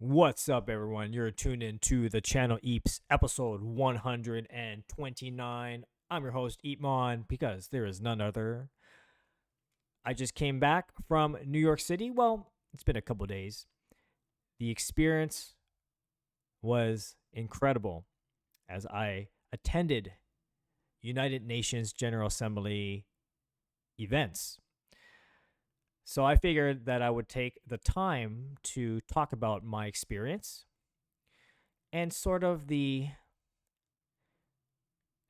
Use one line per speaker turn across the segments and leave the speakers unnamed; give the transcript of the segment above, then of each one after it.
What's up, everyone? You're tuned in to the channel Eps, episode 129. I'm your host, EEPMON, because there is none other. I just came back from New York City. Well, it's been a couple days. The experience was incredible as I attended United Nations General Assembly events. So I figured that I would take the time to talk about my experience and sort of the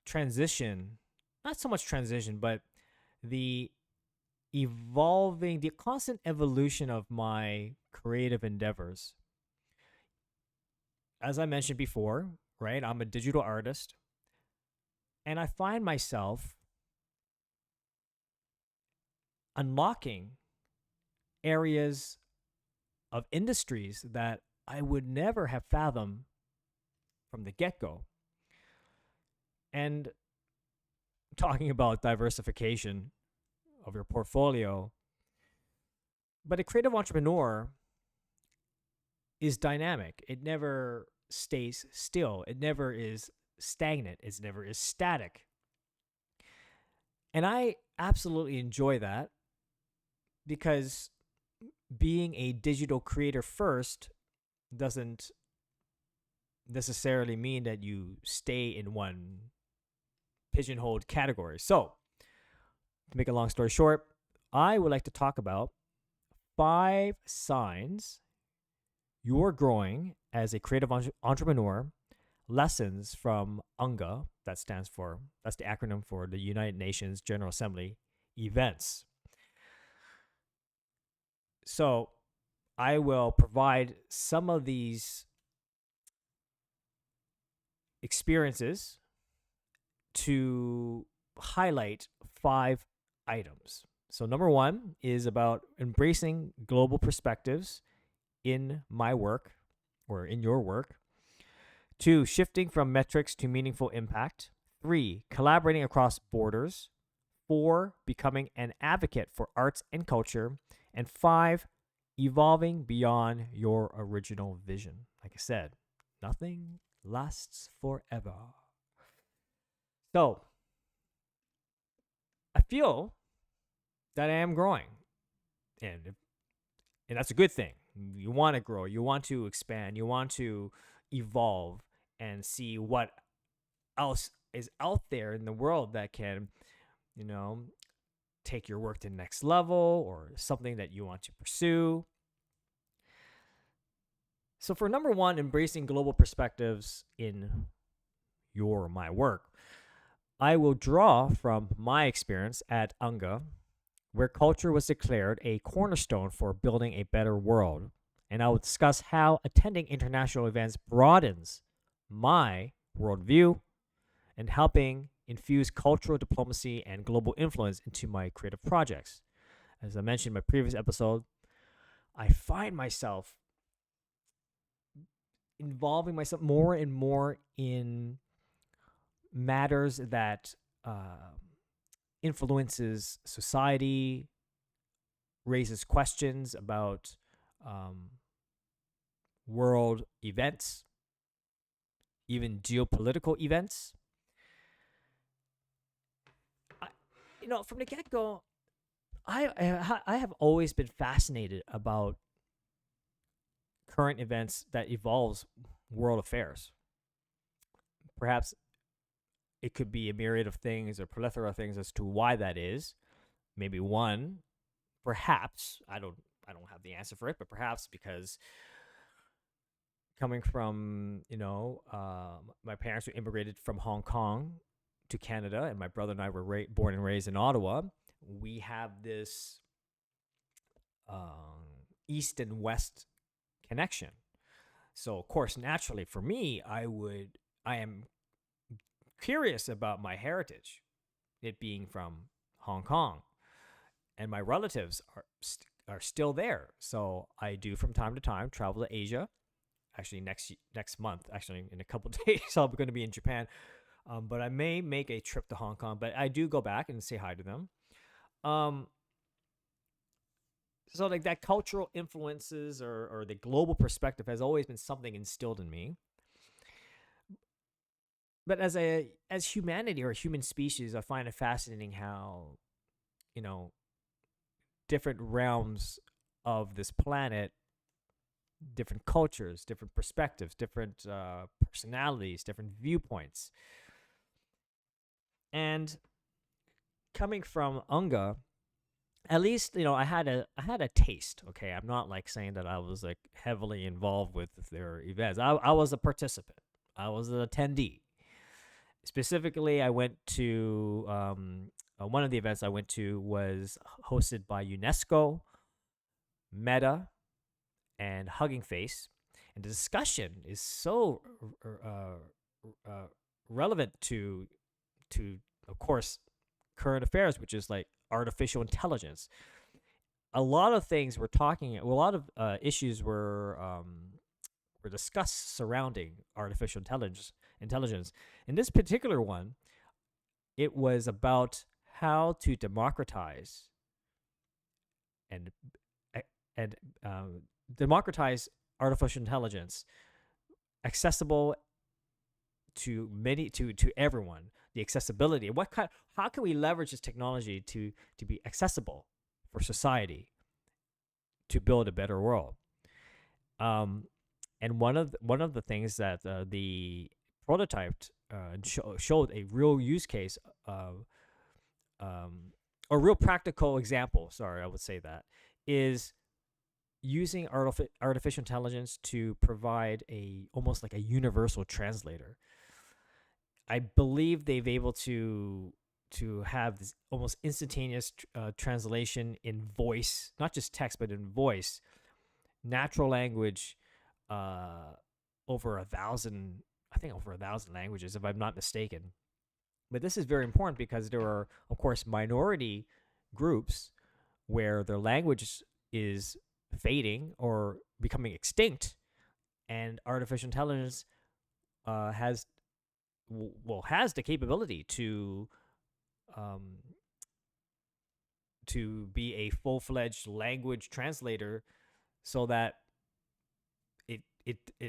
transition, not so much transition, but the the constant evolution of my creative endeavors. As I mentioned before, right, I'm a digital artist, and I find myself unlocking areas of industries that I would never have fathomed from the get go. And talking about diversification of your portfolio, but a creative entrepreneur is dynamic. It never stays still, it never is stagnant, it never is static. And I absolutely enjoy that because being a digital creator first doesn't necessarily mean that you stay in one pigeonholed category. So, to make a long story short, I would like to talk about 5 signs you're growing as a creative entrepreneur, lessons from UNGA, that's the acronym for the United Nations General Assembly events. So, I will provide some of these experiences to highlight 5 items. So, number 1 is about embracing global perspectives in my work or in your work. 2, shifting from metrics to meaningful impact. 3, collaborating across borders. 4, becoming an advocate for arts and culture. And 5, evolving beyond your original vision. Like I said, nothing lasts forever. So, I feel that I am growing. And that's a good thing. You want to grow, you want to expand, you want to evolve and see what else is out there in the world that can, take your work to the next level or something that you want to pursue. So for number 1, embracing global perspectives in your or my work, I will draw from my experience at UNGA, where culture was declared a cornerstone for building a better world. And I will discuss how attending international events broadens my worldview and helping infuse cultural diplomacy and global influence into my creative projects. As I mentioned in my previous episode, I find myself involving myself more and more in matters that influences society, raises questions about world events, even geopolitical events. From the get-go, I have always been fascinated about current events that evolves world affairs. Perhaps it could be a myriad of things or plethora of things as to why that is. Maybe one, perhaps, I don't have the answer for it, but perhaps because coming from, my parents were immigrated from Hong Kong to Canada, and my brother and I were born and raised in Ottawa. We have this east and west connection. So, of course, naturally for me, I am curious about my heritage, it being from Hong Kong, and my relatives are still there. So I do from time to time travel to Asia. Actually, next month, actually in a couple of days, I'm going to be in Japan. But I may make a trip to Hong Kong. But I do go back and say hi to them. So like that cultural influences or the global perspective has always been something instilled in me. But as humanity or a human species, I find it fascinating how, you know, different realms of this planet, different cultures, different perspectives, different personalities, different viewpoints. And coming from Unga, at least I had a taste. Okay, I'm not like saying that I was like heavily involved with their events. I was a participant. I was an attendee. Specifically, I went to one of the events I went to was hosted by UNESCO, Meta, and Hugging Face, and the discussion is so uh, relevant to of course current affairs, which is like artificial intelligence. A lot of things we're talking, a lot of issues were discussed surrounding artificial intelligence. Intelligence. In this particular one, it was about how to democratize and and democratize artificial intelligence accessible to many to everyone, the accessibility, how can we leverage this technology to be accessible for society to build a better world. um and one of the things that the prototyped and showed a real use case of a real practical example, sorry, I would say that, is using artificial intelligence to provide a almost like a universal translator. I believe they've able to have this almost instantaneous translation in voice, not just text, but in voice, natural language, uh, over 1,000, I think over 1,000 languages, if I'm not mistaken. But this is very important because there are, of course, minority groups where their language is fading or becoming extinct, and artificial intelligence has has the capability um, to be a full-fledged language translator, so that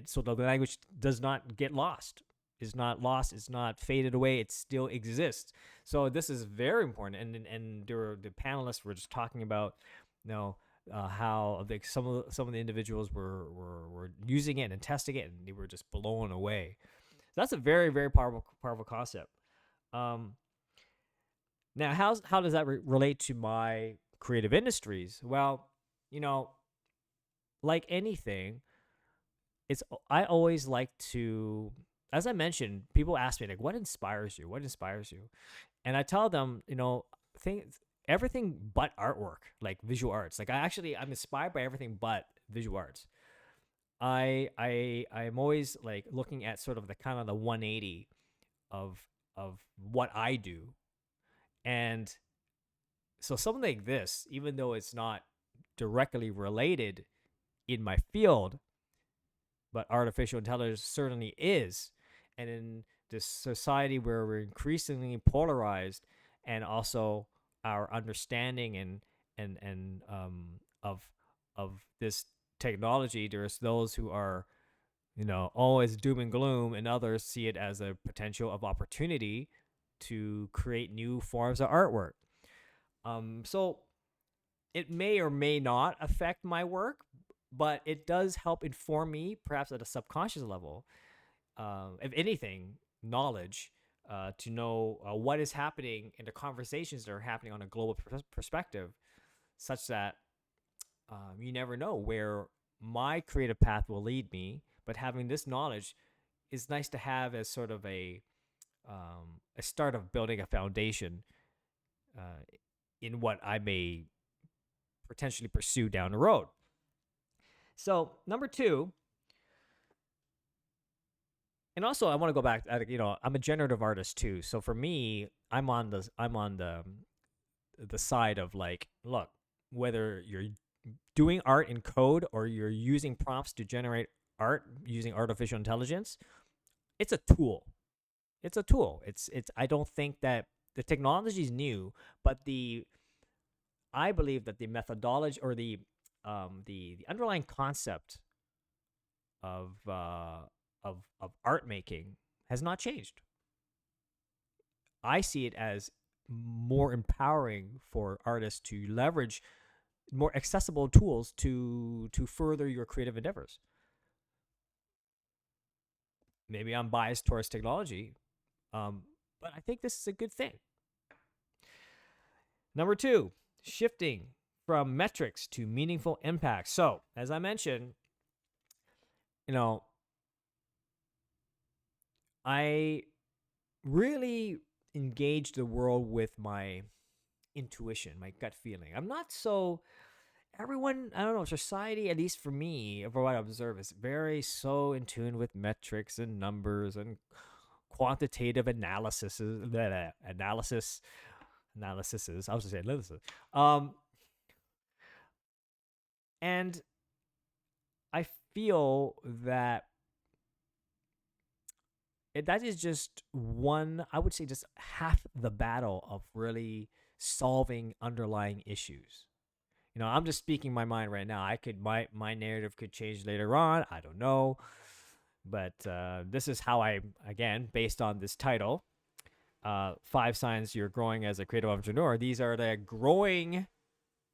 so the language does not get lost, is not lost, it's not faded away, it still exists. So this is very important, and the panelists were just talking about, how some of the individuals were using it and testing it, and they were just blown away. So that's a very, very powerful concept. Um, Now, how does that relate to my creative industries? Well, you know, like anything, it's I always like to, as I mentioned, people ask me like, "What inspires you? What inspires you?" And I tell them, things, everything but artwork, like visual arts. Like I'm inspired by everything but visual arts. I'm always like looking at sort of the kind of the 180 of what I do. And so something like this, even though it's not directly related in my field, but artificial intelligence certainly is. And in this society where we're increasingly polarized, and also our understanding of this technology, there's those who are, always doom and gloom, and others see it as a potential of opportunity to create new forms of artwork. So it may or may not affect my work, but it does help inform me, perhaps at a subconscious level, if anything, knowledge, to know what is happening in the conversations that are happening on a global perspective, such that you never know where my creative path will lead me. But having this knowledge is nice to have as sort of a start of building a foundation uh, in what I may potentially pursue down the road. So number two, and also I want to go back. I'm a generative artist too. So for me, I'm on the side of like, look, whether you're doing art in code or you're using prompts to generate art using artificial intelligence, it's a tool. It's a tool. It's. I don't think that the technology is new, but I believe that the methodology or the underlying concept of art making has not changed. I see it as more empowering for artists to leverage more accessible tools to further your creative endeavors. Maybe I'm biased towards technology, but I think this is a good thing. Number two, shifting from metrics to meaningful impact. So, as I mentioned, you know, I really engage the world with my intuition, my gut feeling. I'm not so everyone, I don't know, society, at least for me, for what I observe, is very so in tune with metrics and numbers and quantitative analysis, analysis. I was just saying analysis. And I feel that that is just one, I would say, just half the battle of really solving underlying issues. I'm just speaking my mind right now. My narrative could change later on. I don't know, but this is how I, again, based on this title, 5 signs you're growing as a creative entrepreneur. These are the growing.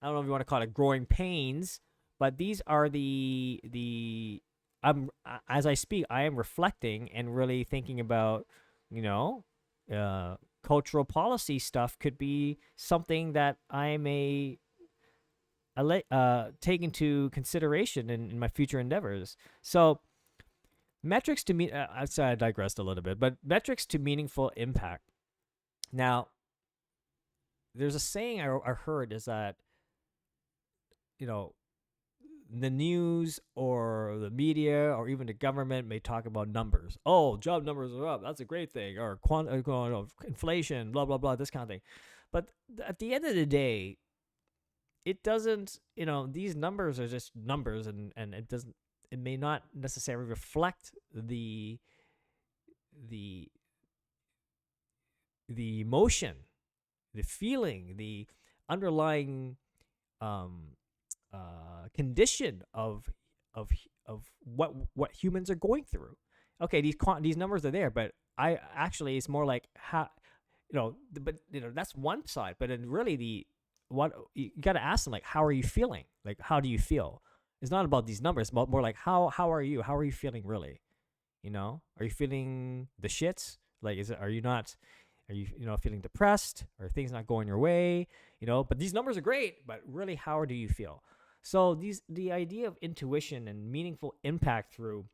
I don't know if you want to call it growing pains, but these are the. As I speak, I am reflecting and really thinking about, you know, cultural policy stuff could be something that I may take into consideration in my future endeavors. So metrics to me, I digressed a little bit, but metrics to meaningful impact. Now, there's a saying I heard is that, you know, the news or the media or even the government may talk about numbers. Oh, job numbers are up. That's a great thing. Or inflation, blah, blah, blah, this kind of thing. But at the end of the day, it doesn't, these numbers are just numbers, and it may not necessarily reflect the emotion, the feeling, the underlying condition of what humans are going through. Okay, these numbers are there, but I actually, it's more like how, but that's one side. But then really what you got to ask them, like, how are you feeling? Like, how do you feel? It's not about these numbers, but more like how are you? How are you feeling really? Are you feeling the shits? Like, are you not? Are you feeling depressed? Are things not going your way? But these numbers are great, but really, how do you feel? So the idea of intuition and meaningful impact through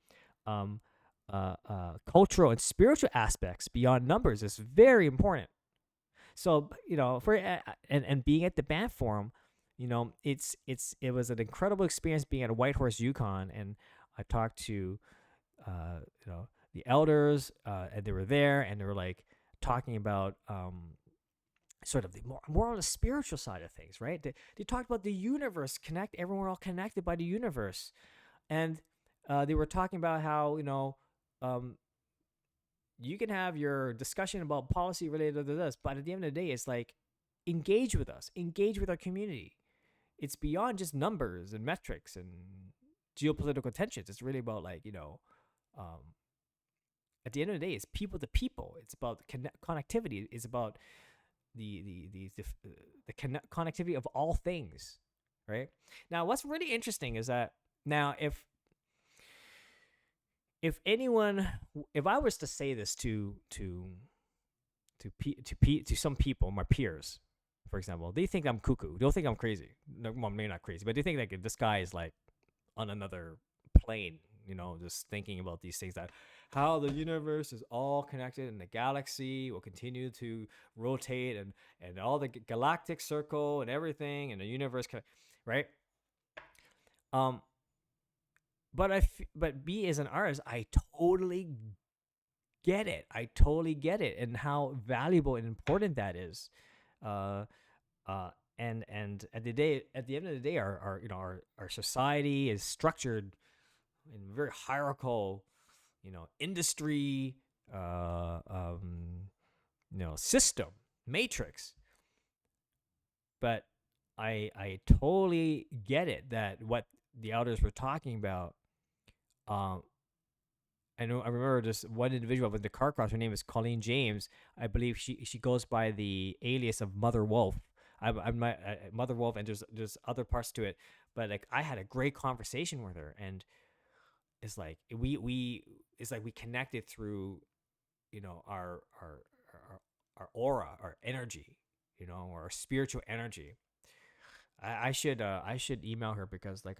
cultural and spiritual aspects beyond numbers is very important. So for and being at the band forum, it was an incredible experience being at Whitehorse, Yukon, and I talked to the elders, and they were there, and they were like talking about sort of the more on the spiritual side of things, right? They talked about the universe, everyone all connected by the universe, and they were talking about how you can have your discussion about policy related to this, but at the end of the day, it's like, engage with us, engage with our community. It's beyond just numbers and metrics and geopolitical tensions. It's really about at the end of the day, it's people to people. It's about connectivity. It's about the connectivity of all things, right? Now, what's really interesting is that now if I was to say this to some people, my peers, for example, they think I'm cuckoo. They'll think I'm crazy. No, well, maybe not crazy, but they think like this guy is like on another plane. Just thinking about these things, that how the universe is all connected and the galaxy will continue to rotate, and all the galactic circle and everything, and the universe, right? But me as an artist, I totally get it. And how valuable and important that is. And at the end of the day, our society is structured in very hierarchical, industry, system matrix. But I totally get it that what the elders were talking about. Um, I remember just one individual with the car crash. Her name is Colleen James. I believe she goes by the alias of Mother Wolf. I'm my Mother Wolf, and there's other parts to it. But like I had a great conversation with her, and it's like we it's like we connected through our aura, our energy, or our spiritual energy. I should email her because like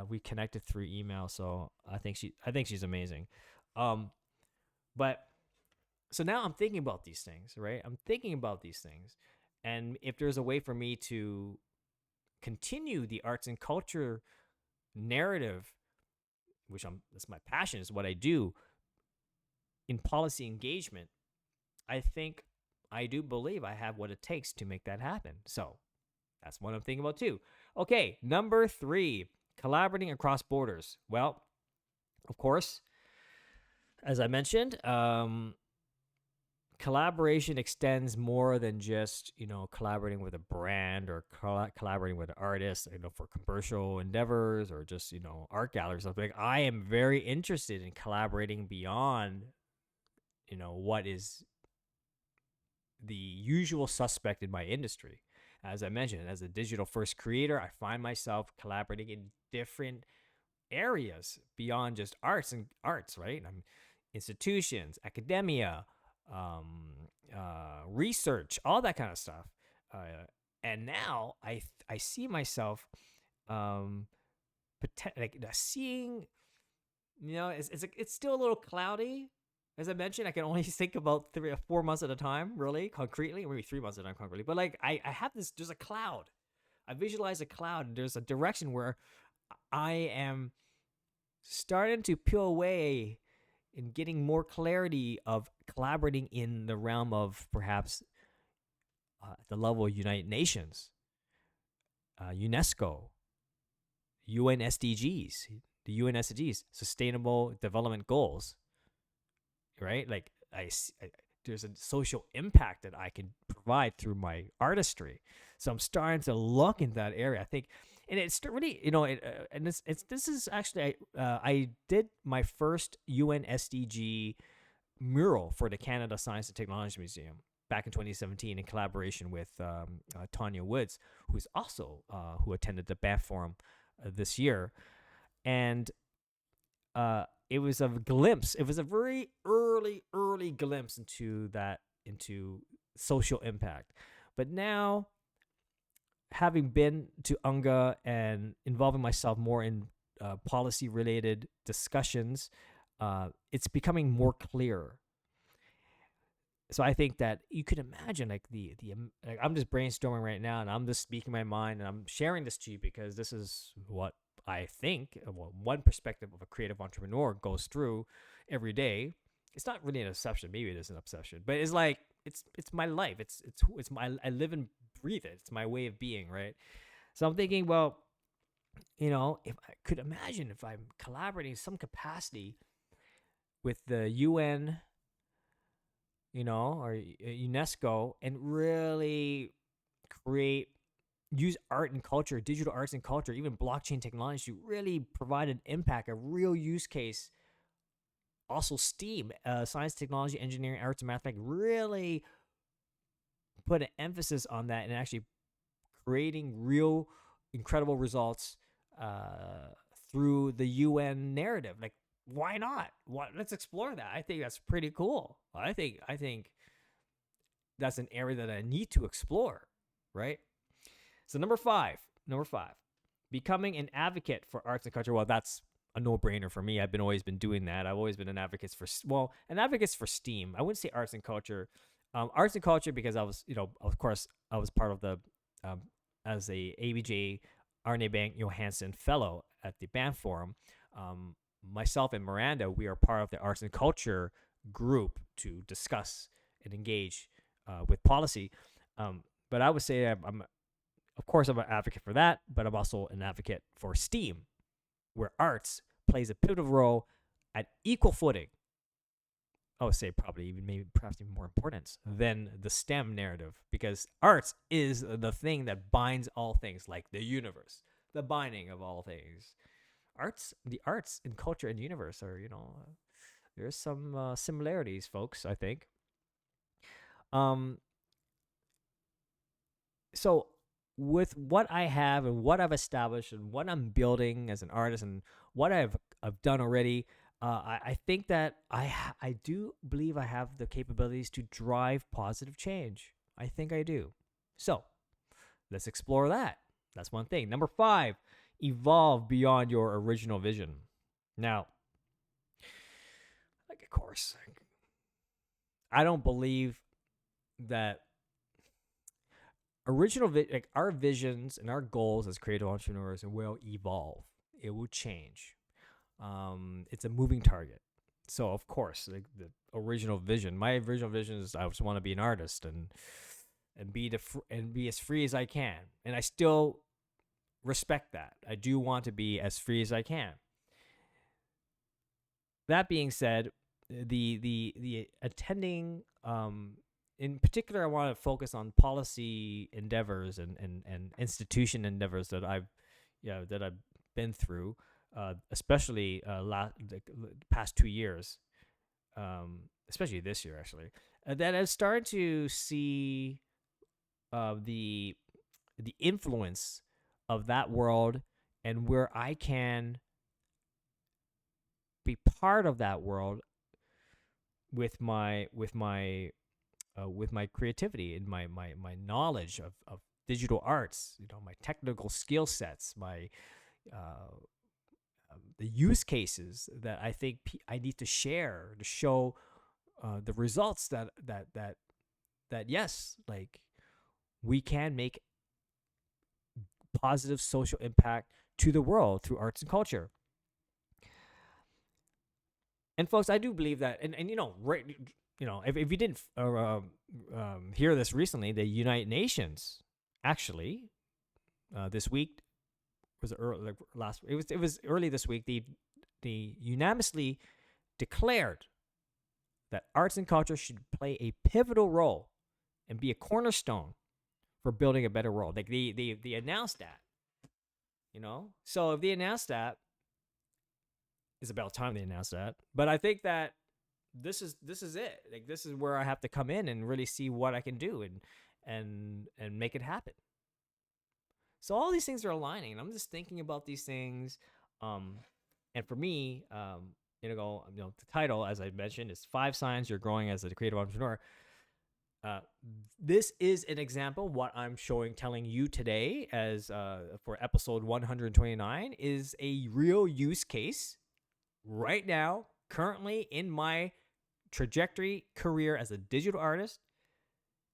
we connected through email, so I think she's amazing. Um, but so now I'm thinking about these things, right? I'm thinking about these things, and if there's a way for me to continue the arts and culture narrative, which that's my passion, is what I do in policy engagement, I think I do believe I have what it takes to make that happen. So that's what I'm thinking about too. Okay, number 3, collaborating across borders. Well, of course, as I mentioned, collaboration extends more than just collaborating with a brand or collaborating with an artist, for commercial endeavors or just art galleries. Like I am very interested in collaborating beyond what is the usual suspect in my industry. As I mentioned, as a digital first creator, I find myself collaborating in different areas beyond just arts, right? I'm institutions, academia, research, all that kind of stuff. And now I see myself um, like seeing, it's still a little cloudy. As I mentioned, I can only think about 3 or 4 months at a time, really concretely, maybe 3 months at a time concretely. But like I have this, there's a cloud. I visualize a cloud, and there's a direction where I am starting to peel away and getting more clarity of collaborating in the realm of perhaps the level of United Nations, UNESCO, UN SDGs, the UN SDGs, Sustainable Development Goals, right? Like there's a social impact that I can provide through my artistry. So I'm starting to look in that area. I think, and it's really, and this is actually I did my first UN SDG mural for the Canada Science and Technology Museum back in 2017 in collaboration with Tanya Woods, who's also who attended the Banff Forum this year, and it was a glimpse. It was a very early glimpse into social impact. But now, having been to UNGA and involving myself more in policy related discussions, it's becoming more clear. So I think that you could imagine like like I'm just brainstorming right now, and I'm just speaking my mind, and I'm sharing this to you because this is what I think, one perspective of a creative entrepreneur goes through every day. It's not really an obsession. Maybe it is an obsession, but it's like it's my life. It's my, I live and breathe it. It's my way of being, right? So I'm thinking, well, if I could imagine if I'm collaborating in some capacity with the UN, or UNESCO, and really use art and culture, digital arts and culture, even blockchain technology to really provide an impact, a real use case. Also, STEAM, science, technology, engineering, arts, and mathematics, really put an emphasis on that and actually creating real incredible results through the UN narrative. Like, why not? Let's explore that. I think that's pretty cool. I think that's an area that I need to explore, right? So number five, becoming an advocate for arts and culture. Well, that's a no-brainer for me. I've always been doing that. I've always been an advocate for STEAM. I wouldn't say arts and culture. Arts and culture because I was, of course, I was part of the as a ABJ Arne Bank Johansson Fellow at the Banff Forum. Myself and Miranda, we are part of the arts and culture group to discuss and engage with policy. But I would say I'm of course, I'm an advocate for that, but I'm also an advocate for STEAM, where arts plays a pivotal role at equal footing I would say probably even maybe perhaps even more important than the STEM narrative, because arts is the thing that binds all things, like the universe, the binding of all things. The arts and culture and universe are, there's some similarities, folks. I think. Um, so with what I have and what I've established and what I'm building as an artist and what I've done already, I think that I do believe I have the capabilities to drive positive change. I think I do. So let's explore that. That's one thing. Number 5, evolve beyond your original vision. Now, like, of course, I don't believe that like our visions and our goals as creative entrepreneurs will evolve. It will change. It's a moving target. So of course, the original vision, my original vision is I just want to be an artist and be as free as I can. And I still respect that. I do want to be as free as I can. That being said, the attending in particular, I want to focus on policy endeavors and institution endeavors that I've been through, especially the past 2 years, especially this year actually. That I've started to see the influence of that world and where I can be part of that world with my creativity and my knowledge of digital arts, my technical skill sets, my the use cases that I think I need to share to show the results that yes, like we can make positive social impact to the world through arts and culture. And folks, I do believe that, and right, if you didn't hear this recently, the United Nations actually this week was early, like last. It was early this week. The unanimously declared that arts and culture should play a pivotal role and be a cornerstone for building a better world. Like they announced that, So if they announced that, it's about time they announced that. But I think that this is it. Like this is where I have to come in and really see what I can do and make it happen. So all these things are aligning, and I'm just thinking about these things. And for me, the title, as I mentioned, is 5 Signs You're Growing as a Creative Entrepreneur. This is an example. What I'm telling you today, as for episode 129, is a real use case right now, currently in my trajectory career as a digital artist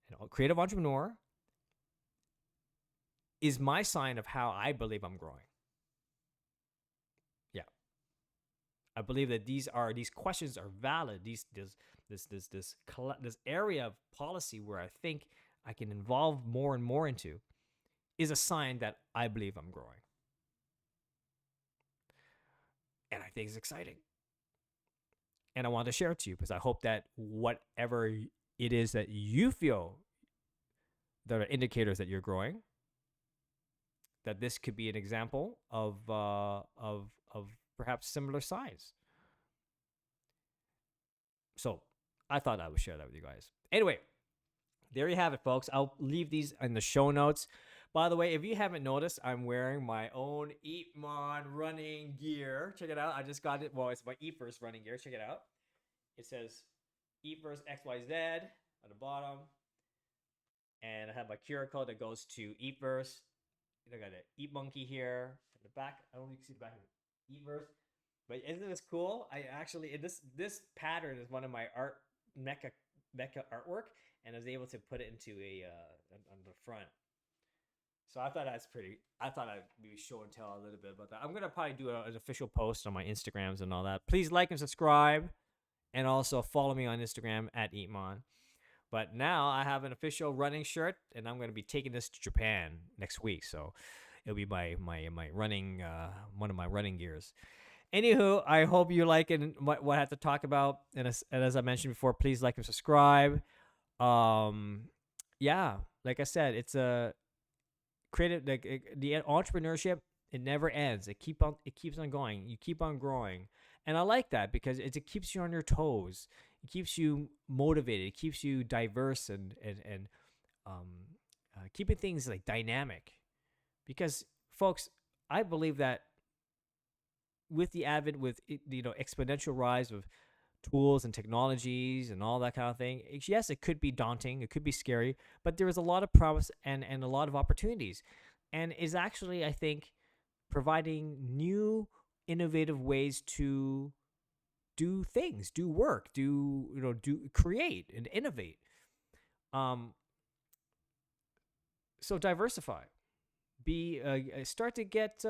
and a creative entrepreneur, is my sign of how I believe I'm growing. Yeah, I believe that these questions are valid. This area of policy where I think I can involve more and more into is a sign that I believe I'm growing, and I think it's exciting. And I want to share it to you because I hope that whatever it is that you feel that are indicators that you're growing, that this could be an example of perhaps similar signs. So I thought I would share that with you guys. Anyway, there you have it, folks. I'll leave these in the show notes. By the way, if you haven't noticed, I'm wearing my own EEPMON running gear. Check it out. I just got it. Well, it's my Eepverse running gear. Check it out. It says Eepverse XYZ at the bottom. And I have my QR code that goes to Eepverse. I got an Eat Monkey here in the back. I don't know if you can see the back of Eepverse. But isn't this cool? I actually, this pattern is one of my mecha artwork, and I was able to put it into on the front. So I thought that's pretty. I thought I'd maybe show and tell a little bit about that. I'm gonna probably do an official post on my Instagrams and all that. Please like and subscribe, and also follow me on Instagram at EEPMON. But now I have an official running shirt, and I'm gonna be taking this to Japan next week. So it'll be my running one of my running gears. Anywho, I hope you like it, what I have to talk about. And as I mentioned before, please like and subscribe. Um, yeah, like I said, it's a creative, the entrepreneurship. It never ends. It keeps on going. You keep on growing, and I like that because it keeps you on your toes. It keeps you motivated. It keeps you diverse and um, keeping things like dynamic. Because folks, I believe that with the advent, with exponential rise of tools and technologies and all that kind of thing, yes, it could be daunting, it could be scary, but there is a lot of promise and a lot of opportunities, and is actually, I think, providing new innovative ways to do things, do work, do create and innovate. Um, so diversify, be start to get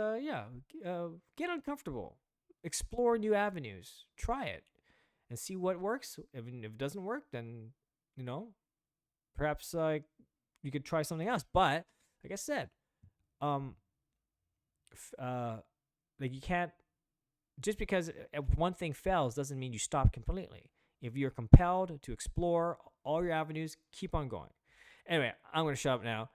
uncomfortable, explore new avenues, try it, and see what works. If it doesn't work, then you know perhaps you could try something else. But like I said, um, like you can't, just because one thing fails doesn't mean you stop completely. If you're compelled to explore all your avenues, keep on going. Anyway, I'm gonna shut up now.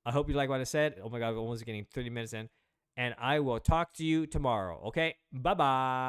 I hope you like what I said. Oh my god, we're almost getting 30 minutes in, and I will talk to you tomorrow. Okay, bye bye.